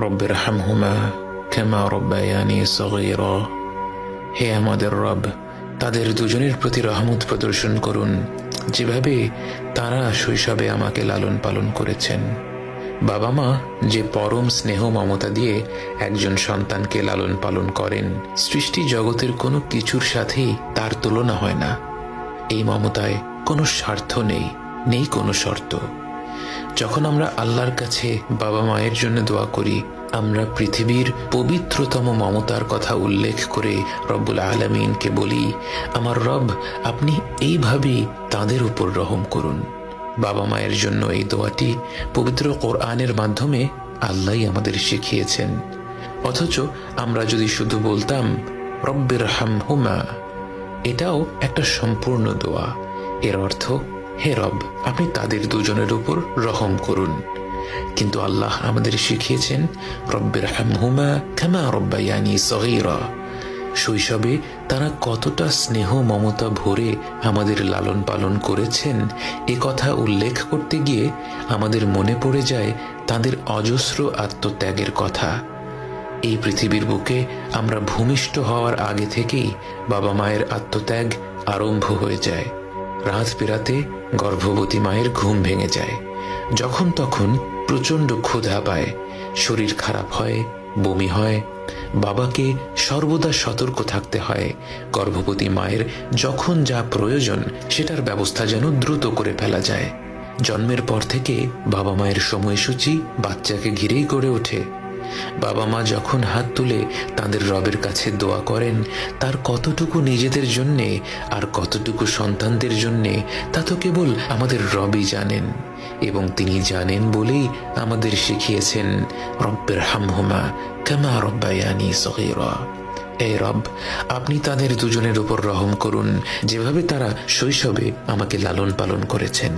রব্বিরহামহুমা কামা রব্বায়ানি সগীরা। হে আমাদের রব, তাদের দুজনের প্রতি রহমত প্রদর্শন করুন যেভাবে তারা শৈশবে আমাকে লালন পালন করেছেন। বাবা মা যে পরম স্নেহ মমতা দিয়ে একজন সন্তানকে লালন পালন করেন, সৃষ্টি জগতের কোনো কিছুর সাথেই তার তুলনা হয় না। এই মমতায় কোনো স্বার্থ নেই, নেই কোনো শর্ত। যখন আমরা আল্লাহর কাছে বাবা মায়ের জন্য দোয়া করি, আমরা পৃথিবীর পবিত্রতম মমতার কথা উল্লেখ করে রব্বুল আলামিনকে বলি, আমার রব, আপনি এইভাবেই তাদের উপর রহম করুন। বাবা মায়ের জন্য এই দোয়াটি পবিত্র কোরআনের মাধ্যমে আল্লাহই আমাদের শিখিয়েছেন। অথচ আমরা যদি শুধু বলতাম রব্বিরহামহুমা, এটাও একটা সম্পূর্ণ দোয়া। এর অর্থ, হে রব, আপনি তাদের দুজনের উপর রহম করুন। কিন্তু আল্লাহ আমাদের শিখিয়েছেন রব্বিরহামহুমা কামা রব্বায়ানি সগীরা। শৈশবে তারা কতটা স্নেহ মমতা ভরে আমাদের লালন পালন করেছেন এ কথা উল্লেখ করতে গিয়ে আমাদের মনে পড়ে যায় তাদের অজস্র আত্মত্যাগের কথা। এই পৃথিবীর বুকে আমরা ভূমিষ্ঠ হওয়ার আগে থেকেই বাবা মায়ের আত্মত্যাগ আরম্ভ হয়ে যায়। রাত পেরাতে গর্ভবতী মায়ের ঘুম ভেঙে যায়, যখন তখন প্রচণ্ড ক্ষুধা পায়, শরীর খারাপ হয়, বমি হয়। বাবাকে সর্বদা সতর্ক থাকতে হয় গর্ভবতী মায়ের যখন যা প্রয়োজন সেটার ব্যবস্থা যেন দ্রুত করে ফেলা যায়। জন্মের পর থেকে বাবা মায়ের সময়সূচি বাচ্চাকে ঘিরেই গড়ে ওঠে। বাবা মা যখন হাত তুলে তাদের রবের কাছে দোয়া করেন, তার কতটুকু নিজেদের জন্যে আর কতটুকু সন্তানদের জন্যে তা তো কেবল আমাদের রবই জানেন। এবং তিনি জানেন বলেই আমাদের শিখিয়েছেন রব্বিরহামহুমা কামা রব্বায়ানি সগীরা। এই রব, আপনি তাদের দুজনের উপর রহম করুন যেভাবে তারা শৈশবে আমাকে লালন পালন করেছেন।